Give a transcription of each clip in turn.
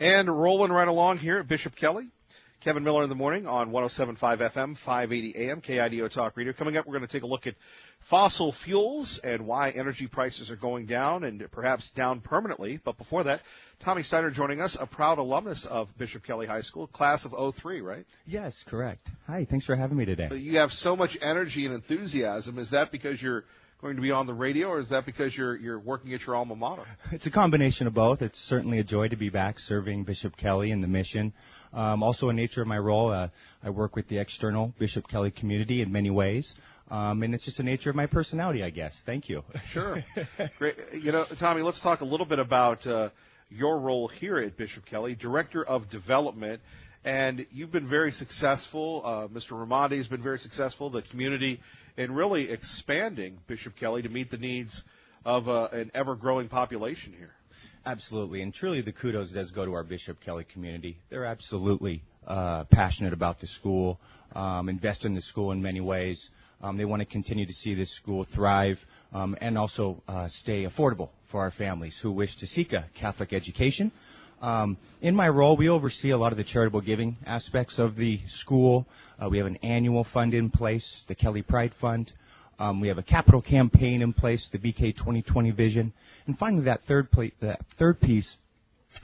And rolling right along here at Bishop Kelly. Kevin Miller in the morning on 107.5 FM, 580 AM, KIDO Talk Radio. Coming up, we're going to take a look at fossil fuels and why energy prices are going down and perhaps down permanently. But before that, Tommy Steiner joining us, a proud alumnus of Bishop Kelly High School, class of '03, right? Yes, correct. Hi, thanks for having me today. You have so much energy and enthusiasm. Is that because you're going to be on the radio, or is that because you're working at your alma mater? It's a combination of both. It's certainly a joy to be back serving Bishop Kelly and the mission. Also, a nature of my role, I work with the external Bishop Kelly community in many ways. And it's just a nature of my personality, I guess. Thank you. Sure. Great. You know, Tommy, let's talk a little bit about your role here at Bishop Kelly, Director of Development. And you've been very successful. Mr. Ramadi has been very successful, the community, in really expanding Bishop Kelly to meet the needs of an ever-growing population here. Absolutely. And truly the kudos does go to our Bishop Kelly community. They're absolutely passionate about the school, invest in the school in many ways. They want to continue to see this school thrive and also stay affordable for our families who wish to seek a Catholic education. In my role, we oversee a lot of the charitable giving aspects of the school. We have an annual fund in place, the Kelly Pride Fund. We have a capital campaign in place, the BK 2020 vision. And finally, that third piece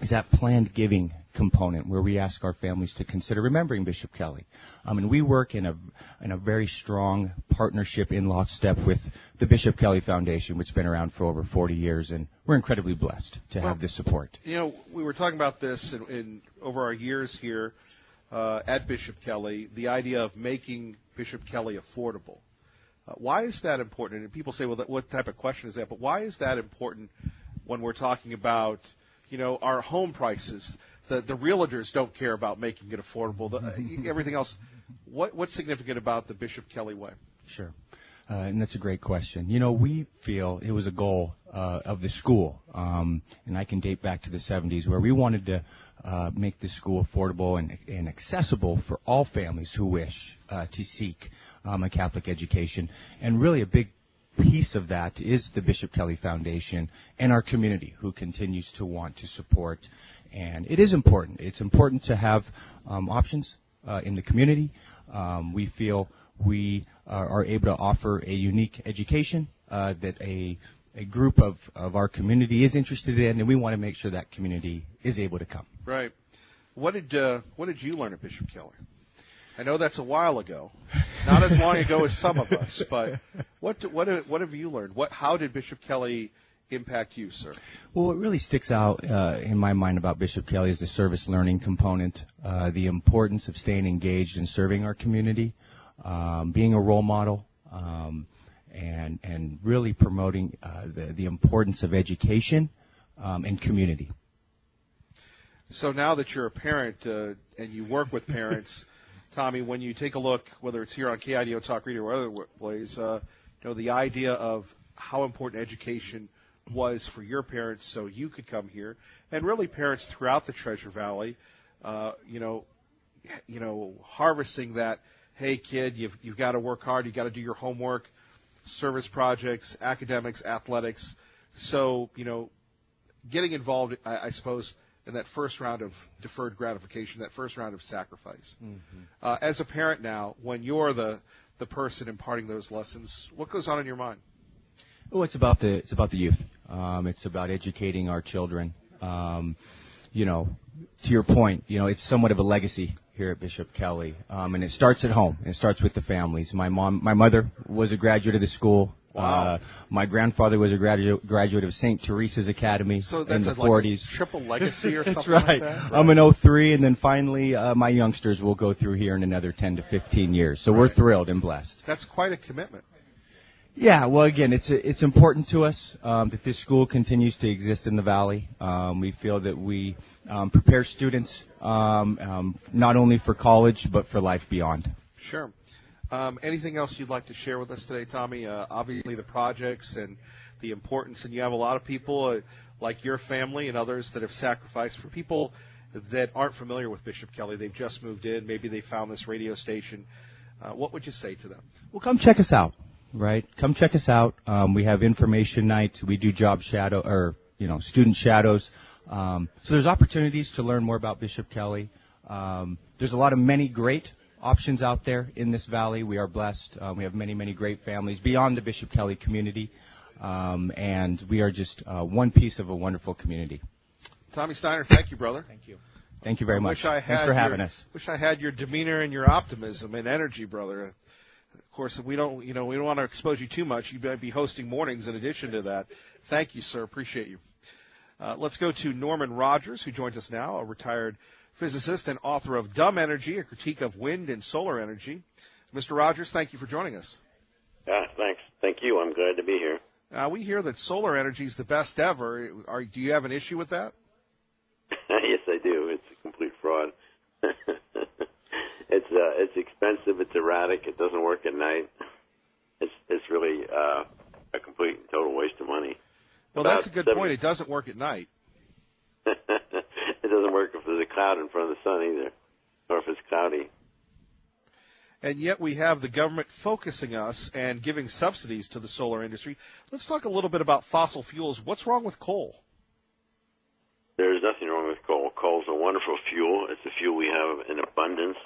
is that planned giving component where we ask our families to consider remembering Bishop Kelly. And we work in a very strong partnership in lockstep with the Bishop Kelly Foundation, which has been around for over 40 years, and we're incredibly blessed to have this support. You know, we were talking about this over our years here at Bishop Kelly, the idea of making Bishop Kelly affordable. Why is that important? And people say, well, what type of question is that? But why is that important when we're talking about, you know, our home prices? The realtors don't care about making it affordable. Everything else. What's significant about the Bishop Kelly way? Sure. And that's a great question. You know, we feel it was a goal of the school, and I can date back to the 70s, where we wanted to make the school affordable and accessible for all families who wish to seek a Catholic education. And really a big piece of that is the Bishop Kelly Foundation and our community who continues to want to support. And it is important. It's important to have options in the community. We feel we are able to offer a unique education that a group of our community is interested in, and we want to make sure that community is able to come. Right. What did you learn at Bishop Kelly? I know that's a while ago, not as long ago as some of us, but what have you learned? How did Bishop Kelly impact you, sir? Well, what really sticks out in my mind about Bishop Kelly is the service learning component, the importance of staying engaged and serving our community, being a role model, and really promoting the importance of education and community. So now that you're a parent and you work with parents, Tommy, when you take a look, whether it's here on KIDO Talk Radio or other ways, the idea of how important education was for your parents so you could come here, and really parents throughout the Treasure Valley, harvesting that, hey, kid, you've got to work hard, you've got to do your homework, service projects, academics, athletics. So, getting involved, I suppose, in that first round of deferred gratification, that first round of sacrifice. Mm-hmm. As a parent now, when you're the person imparting those lessons, what goes on in your mind? Oh, it's about the youth. It's about educating our children. To your point, it's somewhat of a legacy here at Bishop Kelly, and it starts at home. It starts with the families. My mother was a graduate of the school. Wow. My grandfather was a graduate of St. Teresa's Academy in the 40s. Triple legacy or that's something right. like that? I'm an 03, and then finally my youngsters will go through here in another 10 to 15 years. So we're thrilled and blessed. That's quite a commitment. Yeah, well, again, it's important to us that this school continues to exist in the Valley. We feel that we prepare students not only for college but for life beyond. Sure. Anything else you'd like to share with us today, Tommy? Obviously the projects and the importance, and you have a lot of people like your family and others that have sacrificed. For people that aren't familiar with Bishop Kelly, they've just moved in, maybe they found this radio station. What would you say to them? Well, come check us out. Right? Come check us out. We have information nights. We do job student shadows. So there's opportunities to learn more about Bishop Kelly. There's a lot of many great options out there in this valley. We are blessed. We have many, many great families beyond the Bishop Kelly community, and we are just one piece of a wonderful community. Tommy Steiner, thank you, brother. Thank you. Thank you very much. Thanks for having us. Wish I had your demeanor and your optimism and energy, brother. Of course, we don't want to expose you too much. You might be hosting mornings in addition to that. Thank you, sir. Appreciate you. Let's go to Norman Rogers, who joins us now, a retired physicist and author of Dumb Energy, a critique of wind and solar energy. Mr. Rogers, thank you for joining us. Thanks. Thank you. I'm glad to be here. We hear that solar energy is the best ever. Do you have an issue with that? Yes, I do. It's a complete fraud. It's expensive. It's erratic. It doesn't work at night. It's really a complete and total waste of money. Well, that's a good point. It doesn't work at night. It doesn't work if there's a cloud in front of the sun either, or if it's cloudy. And yet we have the government focusing us and giving subsidies to the solar industry. Let's talk a little bit about fossil fuels. What's wrong with coal? There's nothing wrong with coal. Coal's a wonderful fuel. It's a fuel we have in abundance,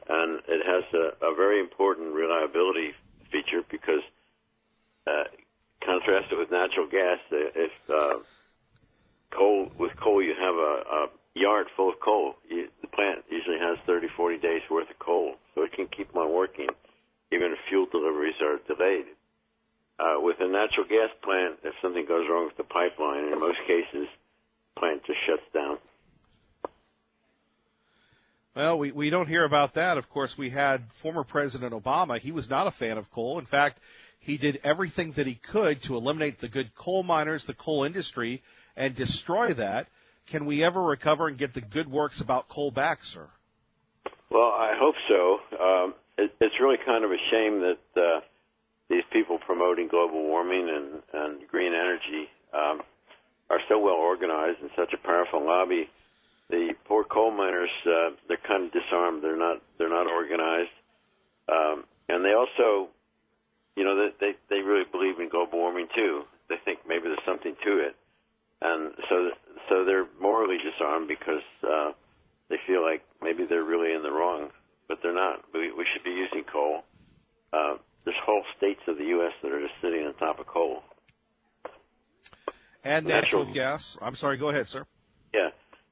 and it has a very important reliability feature because, contrast it with natural gas, if with coal you have a yard full of coal. The plant usually has 30, 40 days worth of coal, so it can keep on working even if fuel deliveries are delayed. With a natural gas plant, if something goes wrong with the pipeline, in most cases, the plant just shuts down. Well, we don't hear about that. Of course, we had former President Obama. He was not a fan of coal. In fact, he did everything that he could to eliminate the good coal miners, the coal industry, and destroy that. Can we ever recover and get the good works about coal back, sir? Well, I hope so. It's really kind of a shame that these people promoting global warming and green energy are so well organized and such a powerful lobby. The poor coal miners, they're kind of disarmed. They're not organized, and they also, they really believe in global warming too. They think maybe there's something to it, and so they're morally disarmed because they feel like maybe they're really in the wrong, but they're not. We should be using coal. There's whole states of the U.S. that are just sitting on top of coal. And natural gas. I'm sorry, go ahead, sir.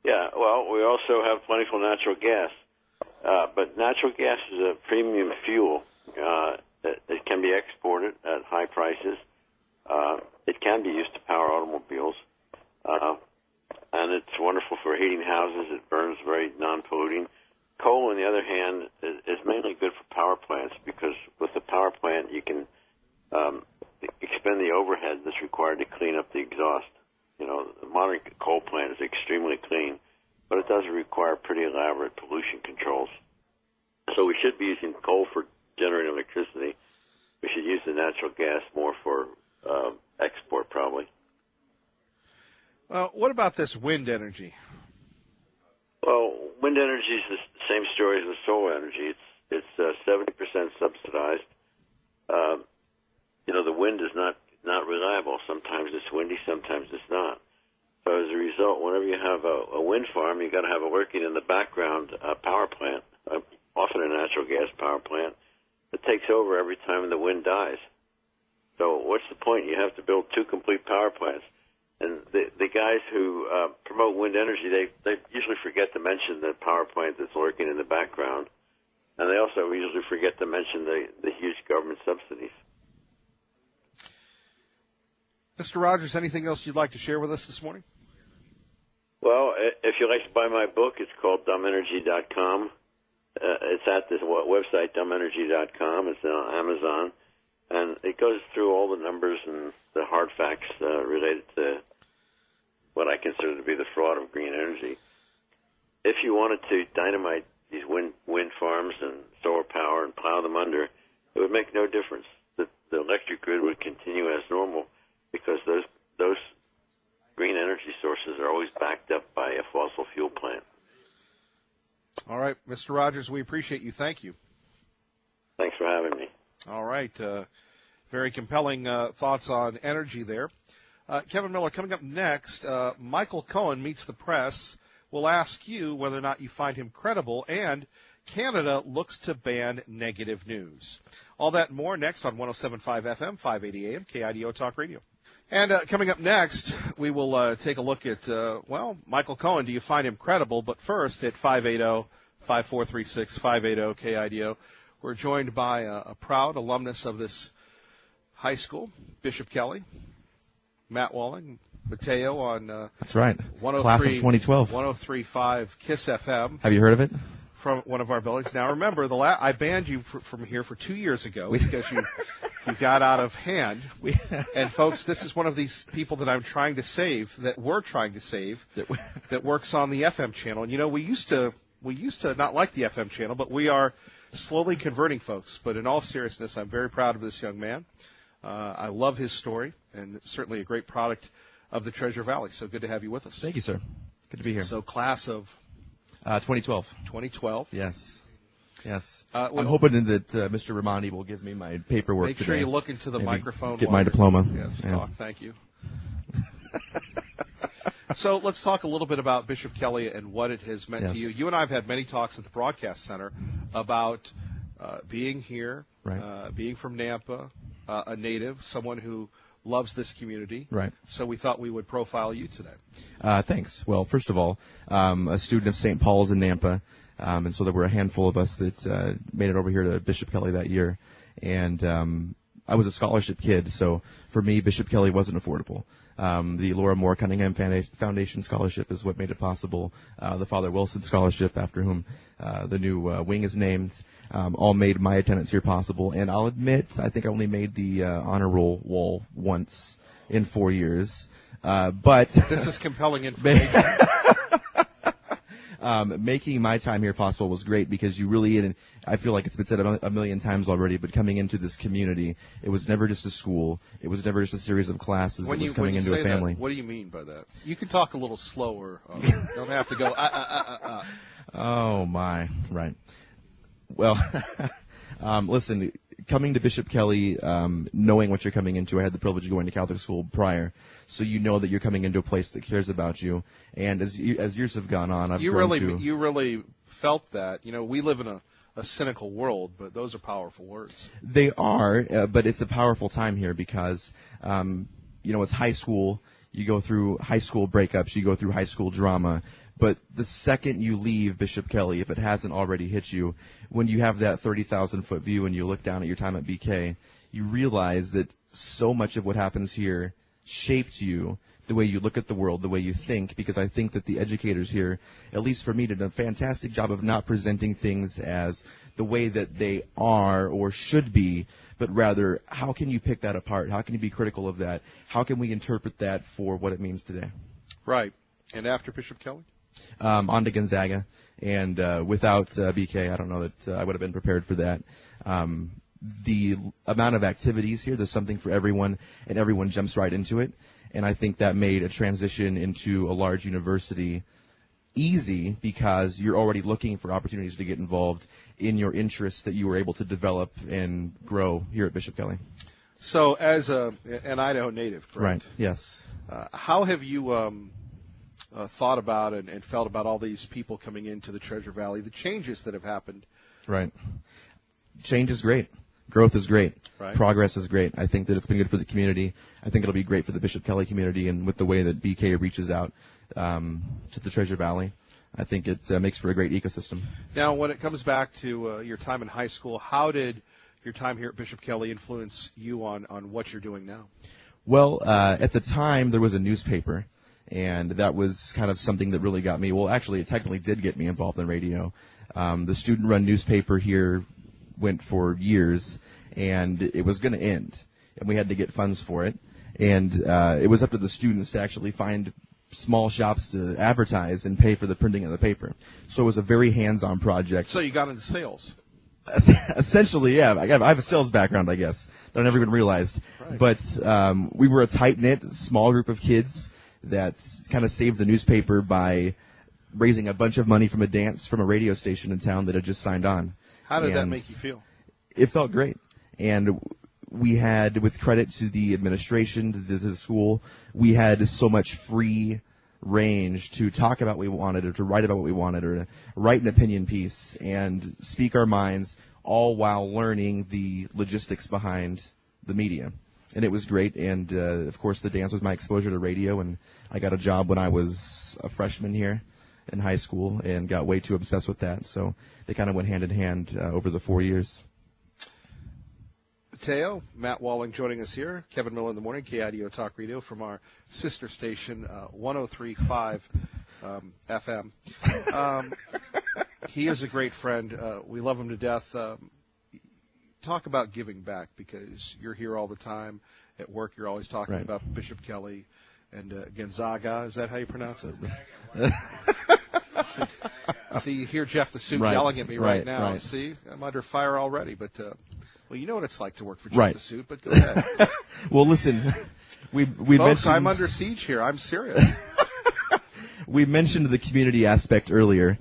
Yeah. Well, we also have plentiful natural gas, but natural gas is a premium fuel. It can be exported at high prices. It can be used to power automobiles, and it's wonderful for heating houses. It burns very non-polluting. Coal, on the other hand, is mainly good for power plants because with the power plant you can expend the overhead that's required to clean up the exhaust. The modern coal plant is extremely clean, but it does require pretty elaborate pollution controls. So we should be using coal for generating electricity. We should use the natural gas more for export, probably. Well, what about this wind energy? Well, wind energy is the same story as the solar energy. It's 70% subsidized. The wind is not reliable. Sometimes it's windy, sometimes it's not. So as a result, whenever you have a wind farm, you've got to have a working in the background power plant, often a natural gas power plant, that takes over every time the wind dies. So what's the point? You have to build two complete power plants. And the guys who promote wind energy, they usually forget to mention the power plant that's working in the background. And they also usually forget to mention the huge government subsidies. Mr. Rogers, anything else you'd like to share with us this morning? Well, if you'd like to buy my book, it's called dumbenergy.com. It's at this website, dumbenergy.com. It's on Amazon. And it goes through all the numbers and the hard facts related to what I consider to be the fraud of green energy. If you wanted to dynamite these wind farms and solar power and plow them under, it would make no difference. The electric grid would continue as normal because those green energy sources are always backed up by a fossil fuel plant. All right, Mr. Rogers, we appreciate you. Thank you. Thanks for having me. All right. Very compelling thoughts on energy there. Kevin Miller, coming up next, Michael Cohen meets the press. We'll ask you whether or not you find him credible, and Canada looks to ban negative news. All that and more next on 107.5 FM, 580 AM, KIDO Talk Radio. And coming up next, we will take a look at, Michael Cohen. Do you find him credible? But first, at 580-5436, 580-KIDO, we're joined by a proud alumnus of this high school, Bishop Kelly, Matt Walling, Mateo on that's right. Class of 2012. 103.5 KISS FM. Have you heard of it? From one of our buildings. Now, remember, I banned you from here for 2 years ago because you got out of hand. And, folks, this is one of these people that I'm trying to save, that we're trying to save, that works on the FM channel. And, we used to not like the FM channel, but we are slowly converting folks. But in all seriousness, I'm very proud of this young man. I love his story, and it's certainly a great product of the Treasure Valley. So good to have you with us. Thank you, sir. Good to be here. So class of 2012. 2012. Yes. I'm hoping that Mr. Ramondi will give me my paperwork Make today. sure you look into the microphone. Get my diploma. Yes, yeah. talk. Thank you. So let's talk a little bit about Bishop Kelly and what it has meant to you. You and I have had many talks at the Broadcast Center about being here, right. Being from Nampa, a native, someone who loves this community. Right. So we thought we would profile you today. Thanks. Well, first of all, a student of St. Paul's in Nampa, and so there were a handful of us that made it over here to Bishop Kelly that year. And I was a scholarship kid, so for me, Bishop Kelly wasn't affordable. The Laura Moore Cunningham Foundation Scholarship is what made it possible. The Father Wilson Scholarship, after whom the new wing is named, all made my attendance here possible. And I'll admit, I think I only made the honor roll wall once in 4 years. But this is compelling information. Making my time here possible was great because you really, and I feel like it's been said a million times already, but coming into this community, it was never just a school. It was never just a series of classes. It was coming into a family. What do you mean by that? You can talk a little slower. Don't have to go, Oh, my. Right. Well, listen, coming to Bishop Kelly, knowing what you're coming into, I had the privilege of going to Catholic school prior, so you know that you're coming into a place that cares about you. And as years have gone on, you really felt that. We live in a cynical world, but those are powerful words. They are, but it's a powerful time here because, it's high school. You go through high school breakups. You go through high school drama. But the second you leave Bishop Kelly, if it hasn't already hit you, when you have that 30,000-foot view and you look down at your time at BK, you realize that so much of what happens here shaped you, the way you look at the world, the way you think, because I think that the educators here, at least for me, did a fantastic job of not presenting things as the way that they are or should be, but rather, how can you pick that apart? How can you be critical of that? How can we interpret that for what it means today? Right. And after Bishop Kelly? On to Gonzaga, and without BK, I don't know that I would have been prepared for that. The amount of activities here, there's something for everyone, and everyone jumps right into it, and I think that made a transition into a large university easy because you're already looking for opportunities to get involved in your interests that you were able to develop and grow here at Bishop Kelly. So as an Idaho native, correct? Right, yes. How have you thought about and felt about all these people coming into the Treasure Valley, the changes that have happened? Right. Change is great. Growth is great. Right. Progress is great. I think that it's been good for the community. I think it'll be great for the Bishop Kelly community, and with the way that BK reaches out to the Treasure Valley, I think it makes for a great ecosystem. Now, when it comes back to your time in high school, how did your time here at Bishop Kelly influence you on what you're doing now? Well, at the time, there was a newspaper, and that was kind of something that really got me. Well, actually, it technically did get me involved in radio. The student-run newspaper here went for years, and it was going to end, and we had to get funds for it. And it was up to the students to actually find small shops to advertise and pay for the printing of the paper. So it was a very hands-on project. So you got into sales? Essentially, yeah. I have a sales background, I guess, that I never even realized. Right. But we were a tight-knit, small group of kids that kind of saved the newspaper by raising a bunch of money from a dance from a radio station in town that had just signed on. How did that make you feel? It felt great. And we had, with credit to the administration, to the school, we had so much free range to talk about what we wanted, or to write about what we wanted, or to write an opinion piece and speak our minds, all while learning the logistics behind the media. And it was great. And, of course, the dance was my exposure to radio, and I got a job when I was a freshman here in high school and got way too obsessed with that. So they kind of went hand in hand over the 4 years. Mateo, Matt Walling joining us here. Kevin Miller in the morning, KIDO Talk Radio from our sister station, 103.5 FM. He is a great friend. We love him to death. Talk about giving back, because you're here all the time. At work, you're always talking Right. about Bishop Kelly and Gonzaga. Is that how you pronounce it? See, you hear Jeff the Suit Right. yelling at me right Right, now. right. See, I'm under fire already. But, well, you know what it's like to work for Jeff Right. the Suit, but go ahead. Well, listen, we Folks, mentioned, I'm under siege here. I'm serious. we mentioned the community aspect earlier,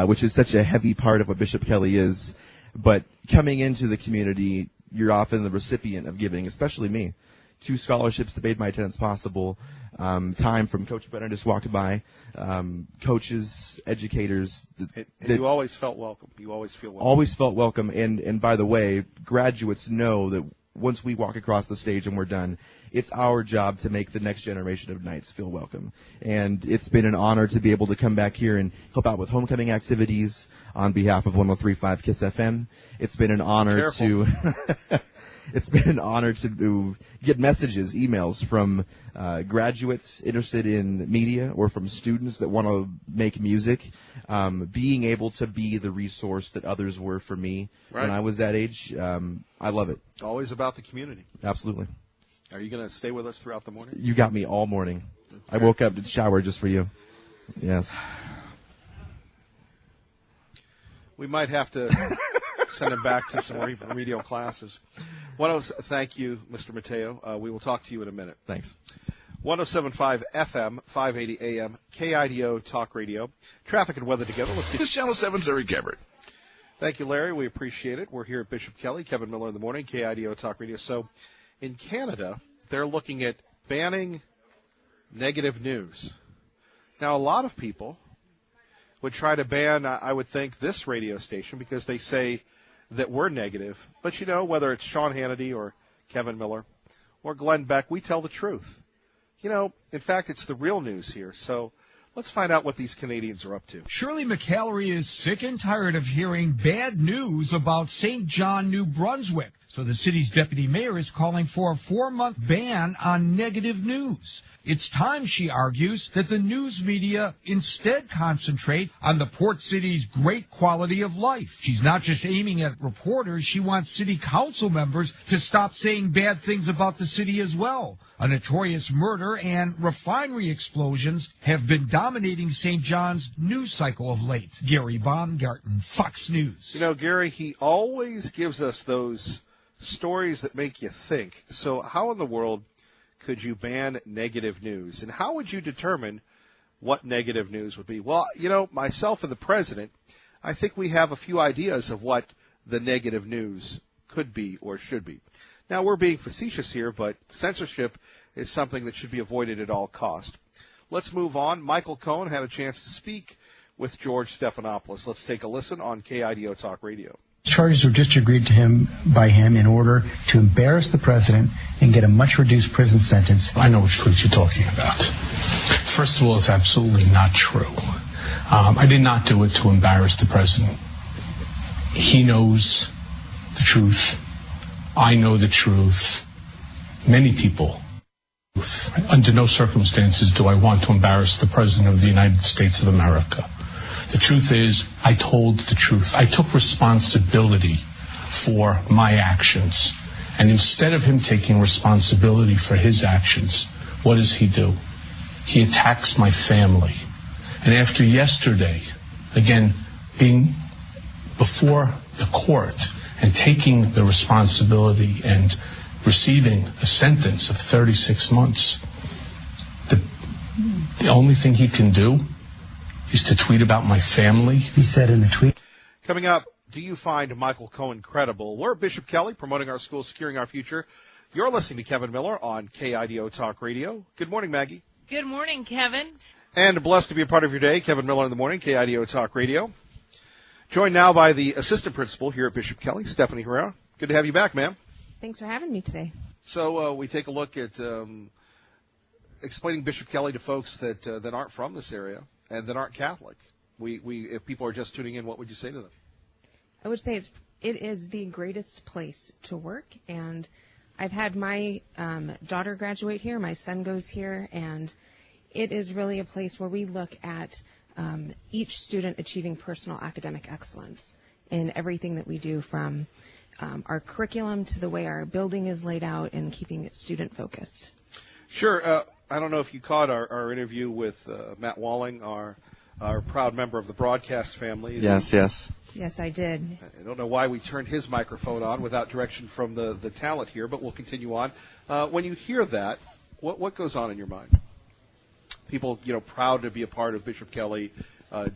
which is such a heavy part of what Bishop Kelly is. But coming into the community, you're often the recipient of giving, especially me. 2 scholarships that made my attendance possible. Time from Coach Brennan just walked by. Coaches, educators. And that you always felt welcome. You always feel welcome. always felt welcome. And by the way, graduates know that once we walk across the stage and we're done, it's our job to make the next generation of Knights feel welcome. And it's been an honor to be able to come back here and help out with homecoming activities on behalf of 103.5 KISS FM. It's been an honor to it's been an honor to get messages, emails from graduates interested in media, or from students that want to make music. Being able to be the resource that others were for me when I was that age, I love it. Always about the community. Absolutely. Are you going to stay with us throughout the morning? You got me all morning. I woke up to shower just for you. Yes. We might have to send him back to some remedial classes. Thank you, Mr. Mateo. We will talk to you in a minute. Thanks. 107.5 FM, 580 AM, KIDO Talk Radio. Traffic and weather together. Let's This get. is Channel 7's Eric Everett. Thank you, Larry. We appreciate it. We're here at Bishop Kelly, Kevin Miller in the morning, KIDO Talk Radio. So, in Canada, they're looking at banning negative news. Now, a lot of people would try to ban, I would think, this radio station because they say that we're negative. But, you know, whether it's Sean Hannity or Kevin Miller or Glenn Beck, we tell the truth. You know, in fact, it's the real news here. So let's find out what these Canadians are up to. Shirley McCallery is sick and tired of hearing bad news about St. John, New Brunswick. So the city's deputy mayor is calling for a 4-month ban on negative news. It's time, she argues, that the news media instead concentrate on the port city's great quality of life. She's not just aiming at reporters. She wants city council members to stop saying bad things about the city as well. A notorious murder and refinery explosions have been dominating St. John's news cycle of late. Gary Baumgarten, Fox News. You know, Gary, he always gives us those stories that make you think. So how in the world could you ban negative news? And how would you determine what negative news would be? Well, you know, myself and the president, I think we have a few ideas of what the negative news could be or should be. Now, we're being facetious here, but censorship is something that should be avoided at all cost. Let's move on. Michael Cohen had a chance to speak with George Stephanopoulos. Let's take a listen on KIDO Talk Radio. Charges were just agreed to him by him in order to embarrass the president and get a much reduced prison sentence. I know which tweets you're talking about. First of all, it's absolutely not true. I did not do it to embarrass the president. He knows the truth. I know the truth. Many people. Under no circumstances do I want to embarrass the president of the United States of America. The truth is, I told the truth. I took responsibility for my actions. And instead of him taking responsibility for his actions, what does he do? He attacks my family. And after yesterday, again, being before the court and taking the responsibility and receiving a sentence of 36 months, the only thing he can do is to tweet about my family. He said in the tweet. Coming up, Do you find Michael Cohen credible? We're Bishop Kelly, promoting our school, securing our future. You're listening to Kevin Miller on KIDO Talk Radio. Good morning, Maggie. Good morning, Kevin. And blessed to be a part of your day, Kevin Miller in the morning, KIDO Talk Radio. Joined now by the assistant principal here at Bishop Kelly, Stephanie Herrera. Good to have you back, ma'am. Thanks for having me today. So we take a look at explaining Bishop Kelly to folks that aren't from this area and that aren't Catholic. If people are just tuning in, what would you say to them? I would say it is the greatest place to work, and I've had my daughter graduate here, my son goes here, and it is really a place where we look at each student achieving personal academic excellence in everything that we do, from our curriculum to the way our building is laid out and keeping it student focused. Sure. I don't know if you caught our interview with Matt Walling, our proud member of the broadcast family. Yes. Yes, I did. I don't know why we turned his microphone on without direction from the talent here, but we'll continue on. When you hear that, what goes on in your mind? People, proud to be a part of Bishop Kelly,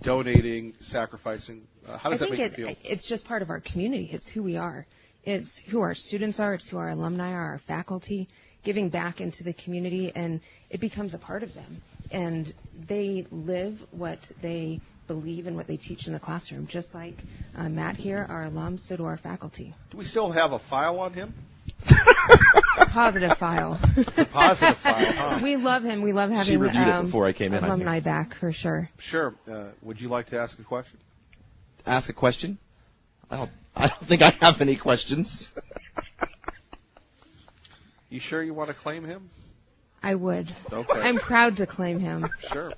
donating, sacrificing. How does that make you feel? It's just part of our community. It's who we are. It's who our students are. It's who our alumni are, our faculty, giving back into the community, and it becomes a part of them. And they live what they believe and what they teach in the classroom, just like Matt here, our alum, so do our faculty. Do we still have a file on him? It's a positive file. It's a positive file, huh? We love him. We love having She reviewed it before I came in. alumni back, for sure. Sure. Would you like to ask a question? Ask a question? I don't think I have any questions. You sure you want to claim him? I would. Okay. I'm proud to claim him. Sure.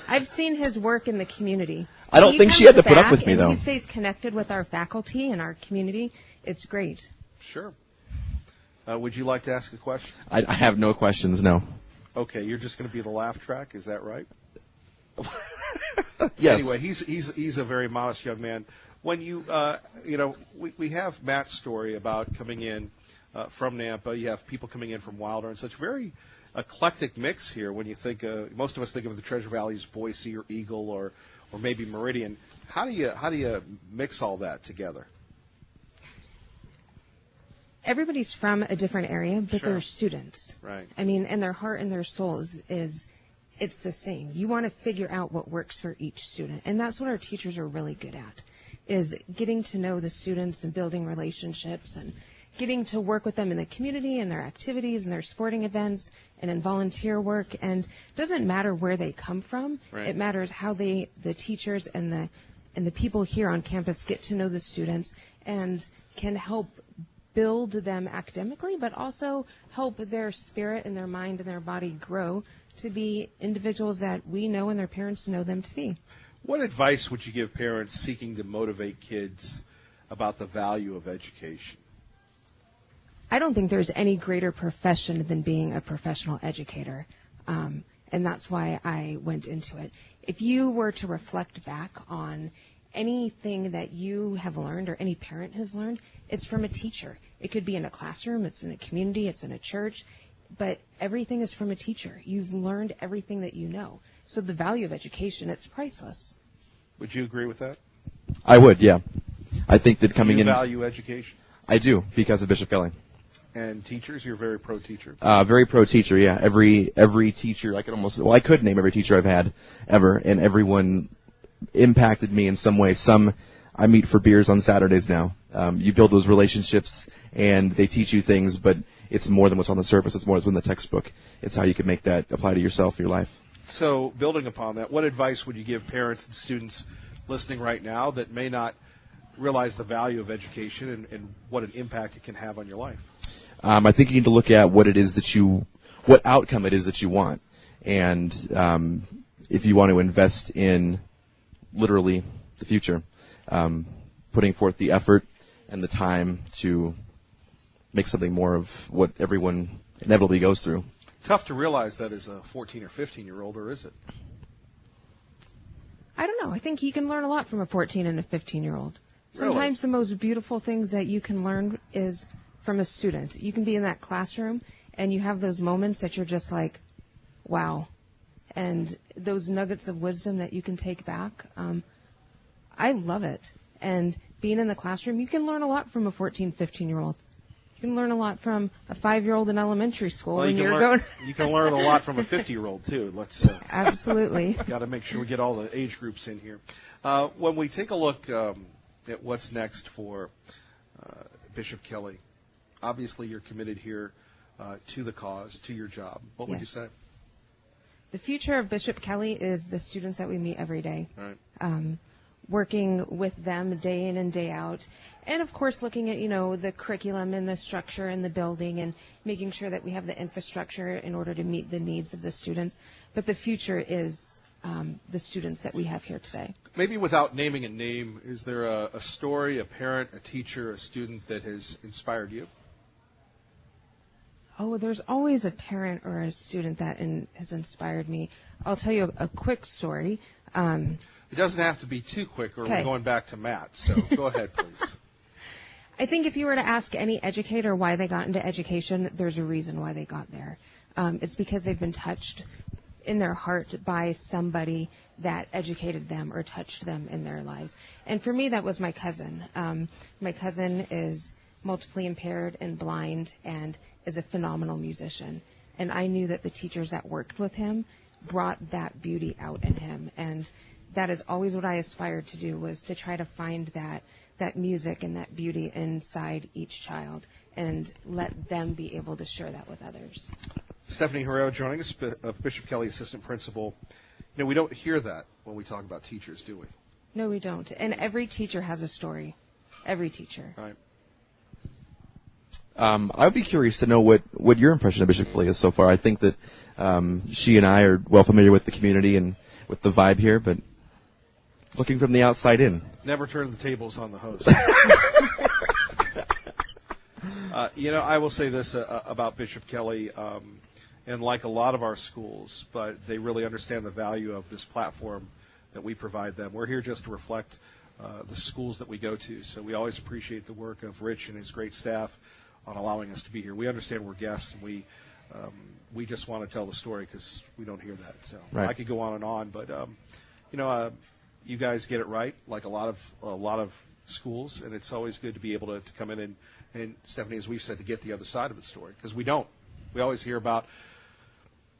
I've seen his work in the community. I don't think she had to put up with me, though. He stays connected with our faculty and our community. It's great. Sure. Would you like to ask a question? I have no questions, no. Okay, you're just going to be the laugh track, is that right? Yes. Anyway, he's a very modest young man. When you, we have Matt's story about coming in from Nampa. You have people coming in from Wilder, and such very eclectic mix here. When you think, most of us think of the Treasure Valley as Boise or Eagle or maybe Meridian. How do you mix all that together? Everybody's from a different area, but Sure. they're students. Right. I mean, and their heart and their soul is it's the same. You want to figure out what works for each student, and that's what our teachers are really good at, is getting to know the students and building relationships and getting to work with them in the community and their activities and their sporting events and in volunteer work. And it doesn't matter where they come from. Right. It matters how the teachers and the people here on campus get to know the students and can help build them academically, but also help their spirit and their mind and their body grow to be individuals that we know and their parents know them to be. What advice would you give parents seeking to motivate kids about the value of education? I don't think there's any greater profession than being a professional educator, and that's why I went into it. If you were to reflect back on anything that you have learned or any parent has learned, it's from a teacher. It could be in a classroom, it's in a community, it's in a church, but everything is from a teacher. You've learned everything that you know. So the value of education, it's priceless. Would you agree with that? I would, yeah. I think that coming Do you in... value education? I do, because of Bishop Kelly. And teachers, you're very pro-teacher. Very pro-teacher, yeah. Every teacher, I could name every teacher I've had ever, and everyone impacted me in some way. Some I meet for beers on Saturdays now. You build those relationships, and they teach you things, but it's more than what's on the surface. It's more than the textbook. It's how you can make that apply to yourself, your life. So building upon that, what advice would you give parents and students listening right now that may not realize the value of education and what an impact it can have on your life? I think you need to look at what outcome it is that you want. And if you want to invest in literally the future, putting forth the effort and the time to make something more of what everyone inevitably goes through. Tough to realize that as a 14 or 15-year-old, or is it? I don't know. I think you can learn a lot from a 14 and a 15-year-old. Really? Sometimes the most beautiful things that you can learn is from a student. You can be in that classroom and you have those moments that you're just like, wow. And those nuggets of wisdom that you can take back. I love it. And being in the classroom, you can learn a lot from a 14, 15-year-old. You can learn a lot from a 5-year-old in elementary school. Well, when you can learn a lot from a 50-year-old too. Let's absolutely got to make sure we get all the age groups in here. When we take a look at what's next for Bishop Kelly, obviously you're committed here to the cause, to your job. What would you say? The future of Bishop Kelly is the students that we meet every day. Right. Working with them day in and day out. And, of course, looking at, the curriculum and the structure and the building and making sure that we have the infrastructure in order to meet the needs of the students. But the future is the students that we have here today. Maybe without naming a name, is there a story, a parent, a teacher, a student that has inspired you? Oh, there's always a parent or a student that has inspired me. I'll tell you a quick story. It doesn't have to be too quick, or Okay. we're going back to Matt. So go ahead, please. I think if you were to ask any educator why they got into education, there's a reason why they got there. It's because they've been touched in their heart by somebody that educated them or touched them in their lives. And for me, that was my cousin. My cousin is multiply impaired and blind and is a phenomenal musician. And I knew that the teachers that worked with him brought that beauty out in him. And that is always what I aspired to do, was to try to find that music and that beauty inside each child and let them be able to share that with others. Stephanie Herrero joining us, Bishop Kelly Assistant Principal. We don't hear that when we talk about teachers, do we? No, we don't. And every teacher has a story. Every teacher. Right. I would be curious to know what your impression of Bishop Kelly is so far. I think that she and I are well familiar with the community and with the vibe here, but looking from the outside in. Never turn the tables on the host. I will say this about Bishop Kelly, and like a lot of our schools, but they really understand the value of this platform that we provide them. We're here just to reflect the schools that we go to, so we always appreciate the work of Rich and his great staff on allowing us to be here. We understand we're guests, and we just want to tell the story because we don't hear that. So right. I could go on, but you guys get it right, like a lot of schools, and it's always good to be able to come in and Stephanie, as we've said, to get the other side of the story, because we don't. We always hear about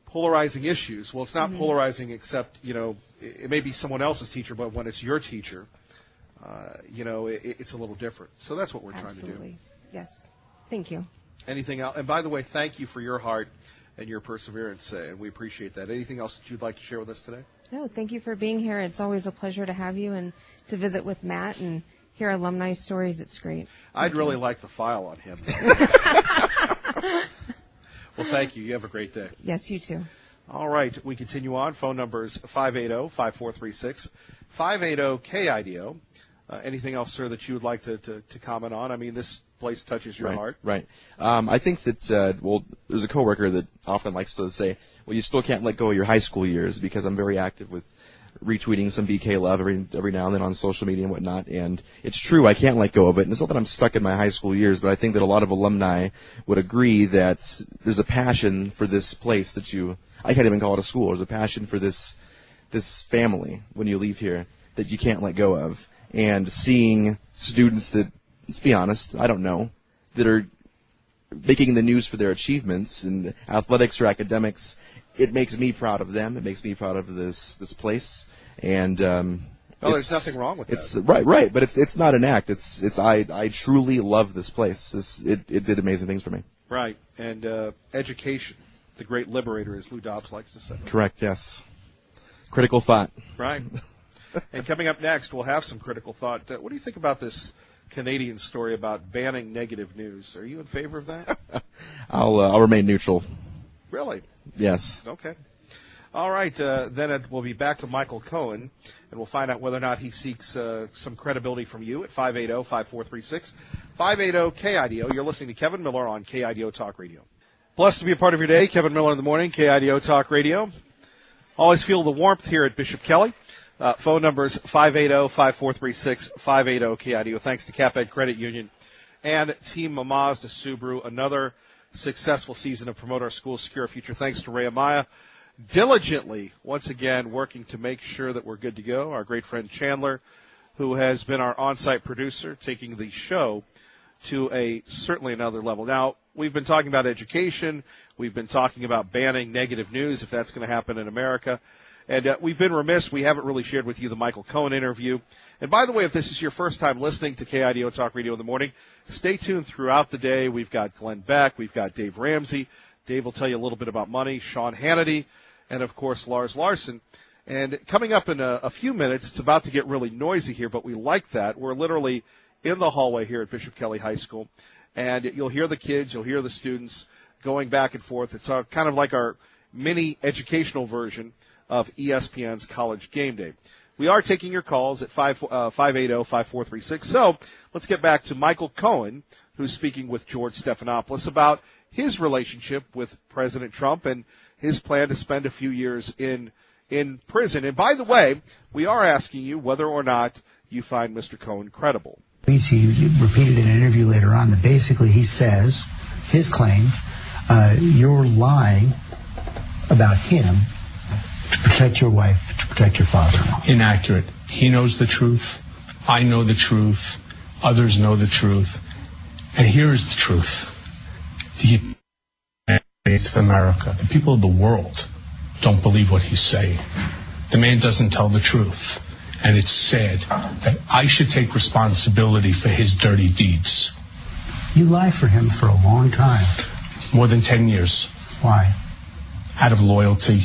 polarizing issues. Well, it's not polarizing, except it may be someone else's teacher, but when it's your teacher, it's a little different. So that's what we're trying to do. Absolutely. Yes. Thank you. Anything else? And by the way, thank you for your heart and your perseverance, and we appreciate that. Anything else that you'd like to share with us today? No, thank you for being here. It's always a pleasure to have you and to visit with Matt and hear alumni stories. It's great. I'd really like the file on him. Well, thank you. You have a great day. Yes, you too. All right. We continue on. Phone number is 580-5436, 580-KIDO. Anything else, sir, that you would like to comment on? I mean, this place touches your heart. Right. I think that, there's a coworker that often likes to say, well, you still can't let go of your high school years, because I'm very active with retweeting some BK love every now and then on social media and whatnot. And it's true, I can't let go of it. And it's not that I'm stuck in my high school years, but I think that a lot of alumni would agree that there's a passion for this place I can't even call it a school. There's a passion for this family when you leave here that you can't let go of. And seeing students that, let's be honest, I don't know, that are making the news for their achievements in athletics or academics, it makes me proud of them. It makes me proud of this place. And there's nothing wrong with that. It's right, but it's not an act. I truly love this place. It did amazing things for me. Right, and education, the great liberator, as Lou Dobbs likes to say. Correct. Yes. Critical thought. Right. And coming up next, we'll have some critical thought. What do you think about this Canadian story about banning negative news? Are you in favor of that? I'll remain neutral. Really? Yes. Okay. All right. Then we'll be back to Michael Cohen, and we'll find out whether or not he seeks some credibility from you at 580-5436, 580-KIDO. You're listening to Kevin Miller on KIDO Talk Radio. Blessed to be a part of your day. Kevin Miller in the morning, KIDO Talk Radio. Always feel the warmth here at Bishop Kelly. Phone numbers 580-5436, 580-KIDO. Thanks to CapEd Credit Union and Team Mazda Subaru. Another successful season of Promote Our Schools, Secure Our Future. Thanks to Ray Amaya, diligently, once again, working to make sure that we're good to go. Our great friend Chandler who has been our on-site producer, taking the show to certainly another level. Now, we've been talking about education. We've been talking about banning negative news, if that's going to happen in America. And we've been remiss. We haven't really shared with you the Michael Cohen interview. And by the way, if this is your first time listening to KIDO Talk Radio in the morning, stay tuned throughout the day. We've got Glenn Beck. We've got Dave Ramsey. Dave will tell you a little bit about money. Sean Hannity. And, of course, Lars Larson. And coming up in a few minutes, it's about to get really noisy here, but we like that. We're literally in the hallway here at Bishop Kelly High School. And you'll hear the kids, you'll hear the students going back and forth. It's kind of like our mini educational version of ESPN's College Game Day. We are taking your calls at 580-5436. So let's get back to Michael Cohen, who's speaking with George Stephanopoulos about his relationship with President Trump and his plan to spend a few years in prison. And by the way, we are asking you whether or not you find Mr. Cohen credible. He repeated in an interview later on that basically he says, his claim, you're lying about him to protect your wife, to protect your father-in-law. Inaccurate. He knows the truth. I know the truth. Others know the truth. And here is the truth. The United States of America, the people of the world, don't believe what he's saying. The man doesn't tell the truth. And it's sad that I should take responsibility for his dirty deeds. You lie for him for a long time. More than 10 years. Why? Out of loyalty.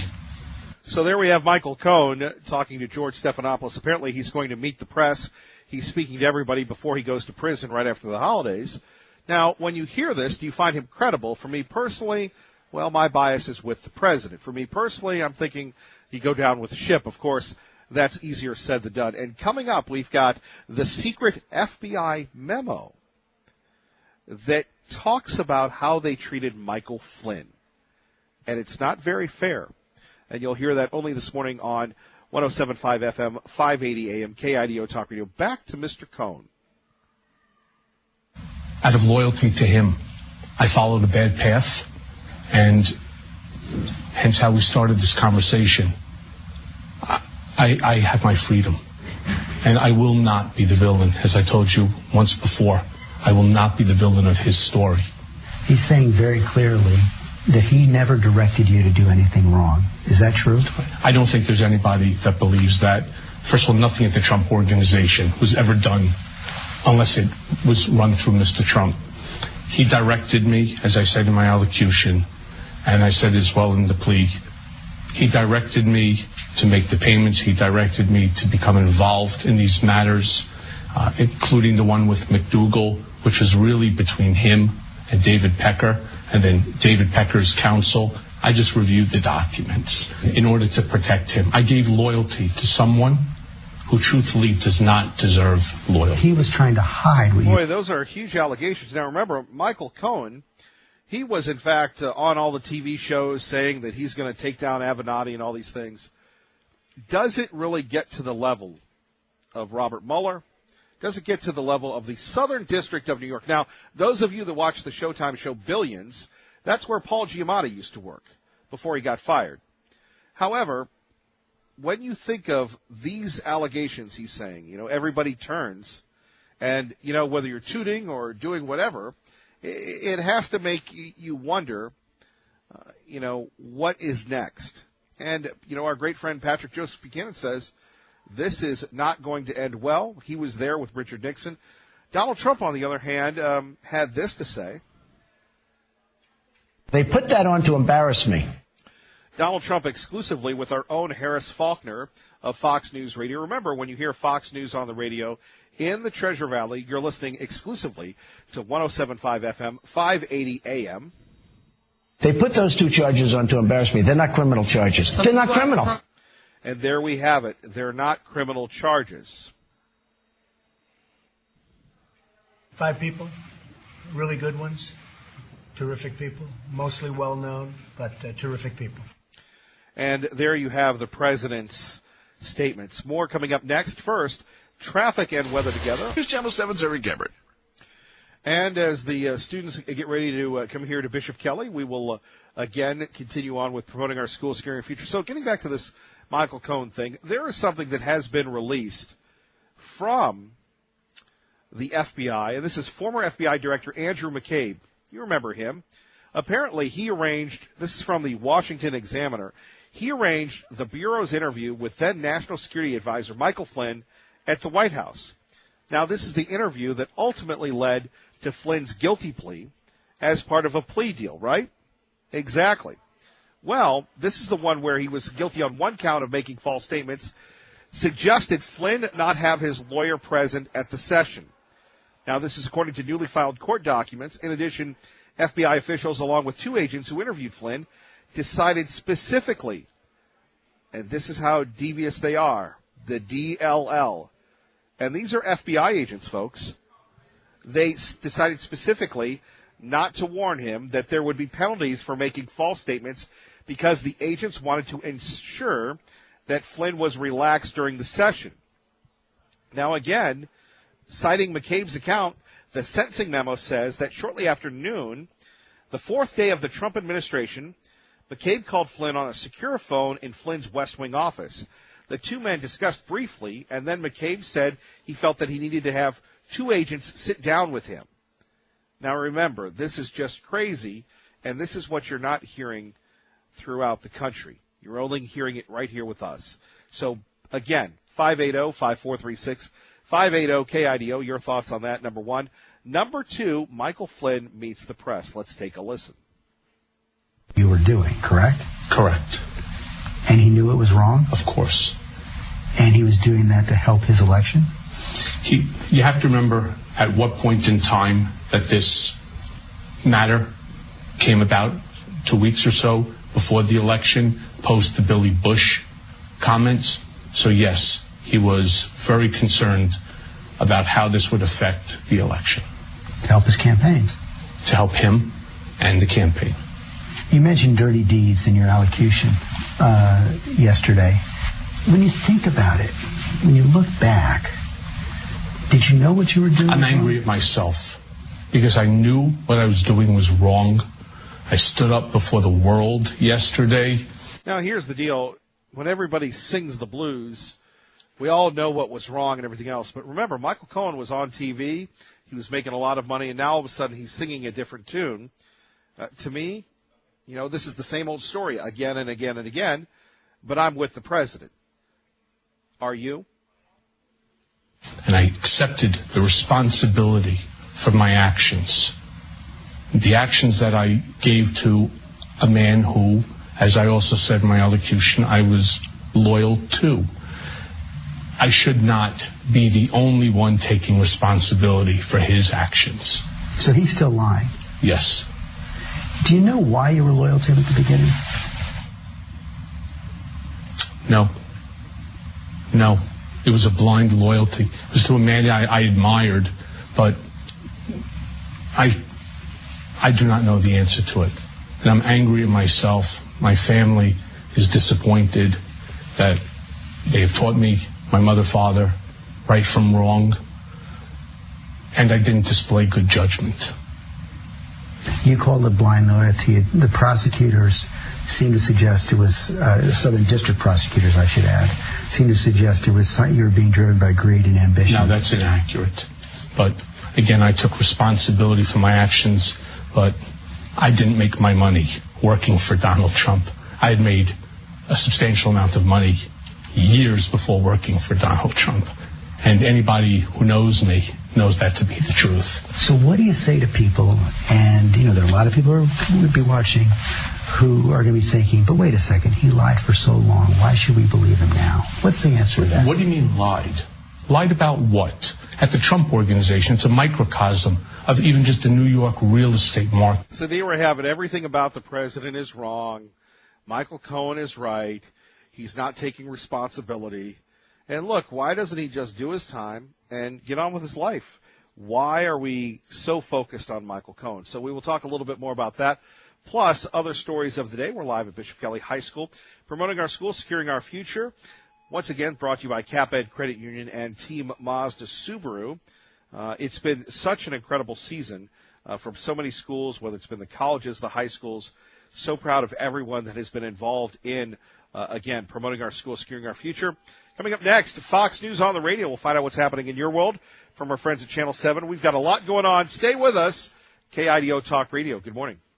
So there we have Michael Cohen talking to George Stephanopoulos. Apparently he's going to meet the press. He's speaking to everybody before he goes to prison right after the holidays. Now, when you hear this, do you find him credible? For me personally, well, my bias is with the president. For me personally, I'm thinking you go down with the ship. Of course, that's easier said than done. And coming up, we've got the secret FBI memo that talks about how they treated Michael Flynn. And it's not very fair. And you'll hear that only this morning on 107.5 FM, 580 AM, KIDO Talk Radio. Back to Mr. Cohen. Out of loyalty to him, I followed a bad path, and hence how we started this conversation. I have my freedom, and I will not be the villain, as I told you once before. I will not be the villain of his story. He's saying very clearly that he never directed you to do anything wrong. Is that true? I don't think there's anybody that believes that. First of all, nothing at the Trump Organization was ever done unless it was run through Mr. Trump. He directed me, as I said in my allocution, and I said as well in the plea, he directed me to make the payments. He directed me to become involved in these matters, including the one with McDougal, which was really between him and David Pecker, and then David Pecker's counsel. I just reviewed the documents in order to protect him. I gave loyalty to someone who truthfully does not deserve loyalty. He was trying to hide what you... Boy, those are huge allegations. Now, remember, Michael Cohen, he was, in fact, on all the TV shows saying that he's going to take down Avenatti and all these things. Does it really get to the level of Robert Mueller? Does it get to the level of the Southern District of New York? Now, those of you that watch the Showtime show Billions, that's where Paul Giamatti used to work before he got fired. However, when you think of these allegations he's saying, everybody turns, and, whether you're tooting or doing whatever, it has to make you wonder, what is next? And, our great friend Patrick Joseph Buchanan says this is not going to end well. He was there with Richard Nixon. Donald Trump, on the other hand, had this to say. They put that on to embarrass me. Donald Trump exclusively with our own Harris Faulkner of Fox News Radio. Remember, when you hear Fox News on the radio in the Treasure Valley, you're listening exclusively to 107.5 FM, 580 AM. They put those two charges on to embarrass me. They're not criminal charges. They're not criminal. And there we have it. They're not criminal charges. 5 people, really good ones, terrific people, mostly well-known, but terrific people. And there you have the president's statements. More coming up next. First, traffic and weather together. Here's Channel 7's Eric Gabbard. And as the students get ready to come here to Bishop Kelly, we will again continue on with promoting our school securing future. So getting back to this Michael Cohen thing, there is something that has been released from the FBI, and this is former FBI Director Andrew McCabe. You remember him. Apparently, he arranged, this is from the Washington Examiner, he arranged the Bureau's interview with then National Security Advisor Michael Flynn at the White House. Now, this is the interview that ultimately led to Flynn's guilty plea as part of a plea deal, right? Exactly. Well, this is the one where he was guilty on one count of making false statements, suggested Flynn not have his lawyer present at the session. Now, this is according to newly filed court documents. In addition, FBI officials, along with two agents who interviewed Flynn, decided specifically, and this is how devious they are, the DLL. And these are FBI agents, folks. They decided specifically not to warn him that there would be penalties for making false statements because the agents wanted to ensure that Flynn was relaxed during the session. Now, again, citing McCabe's account, the sentencing memo says that shortly after noon, the fourth day of the Trump administration, McCabe called Flynn on a secure phone in Flynn's West Wing office. The two men discussed briefly, and then McCabe said he felt that he needed to have two agents sit down with him. Now remember, this is just crazy, and this is what you're not hearing throughout the country. You're only hearing it right here with us. So, again, 580-5436, 580-KIDO, your thoughts on that, number one. Number two, Michael Flynn meets the press. Let's take a listen. You were doing, correct? Correct. And he knew it was wrong? Of course. And he was doing that to help his election? You have to remember at what point in time that this matter came about, 2 weeks or so before the election, post the Billy Bush comments. So yes, he was very concerned about how this would affect the election. To help his campaign? To help him and the campaign. You mentioned dirty deeds in your allocution yesterday. When you think about it, when you look back, did you know what you were doing? I'm angry at myself because I knew what I was doing was wrong. I stood up before the world yesterday. Now, here's the deal. When everybody sings the blues, we all know what was wrong and everything else. But remember, Michael Cohen was on TV. He was making a lot of money, and now all of a sudden he's singing a different tune. To me, you know, this is the same old story again and again and again, but I'm with the president. Are you? And I accepted the responsibility for my actions. The actions that I gave to a man who, as I also said in my elocution, I was loyal to. I should not be the only one taking responsibility for his actions. So he's still lying? Yes. Do you know why you were loyal to him at the beginning? No. No. It was a blind loyalty. It was to a man I admired, but I do not know the answer to it. And I'm angry at myself. My family is disappointed that they have taught me, my mother, father, right from wrong, and I didn't display good judgment. You called it blind loyalty. The prosecutors seem to suggest it was, Southern District prosecutors, I should add, seem to suggest it was you were being driven by greed and ambition. No, that's inaccurate. But again, I took responsibility for my actions, but I didn't make my money working for Donald Trump. I had made a substantial amount of money years before working for Donald Trump. And anybody who knows me knows that to be the truth. So what do you say to people, and you know there are a lot of people who would be watching who are going to be thinking, but wait a second, he lied for so long, why should we believe him now? What's the answer to that? What do you mean lied? Lied about what? At the Trump Organization, it's a microcosm of even just the New York real estate market. So there we have it. Everything about the president is wrong. Michael Cohen is right. He's not taking responsibility. And look, why doesn't he just do his time and get on with his life? Why are we so focused on Michael Cohen? So we will talk a little bit more about that, plus other stories of the day. We're live at Bishop Kelly High School, promoting our school, securing our future. Once again, brought to you by CapEd Credit Union and Team Mazda Subaru. It's been such an incredible season from so many schools, whether it's been the colleges, the high schools. So proud of everyone that has been involved in again, promoting our school, securing our future. Coming up next, Fox News on the radio. We'll find out what's happening in your world from our friends at Channel 7. We've got a lot going on. Stay with us. KIDO Talk Radio. Good morning.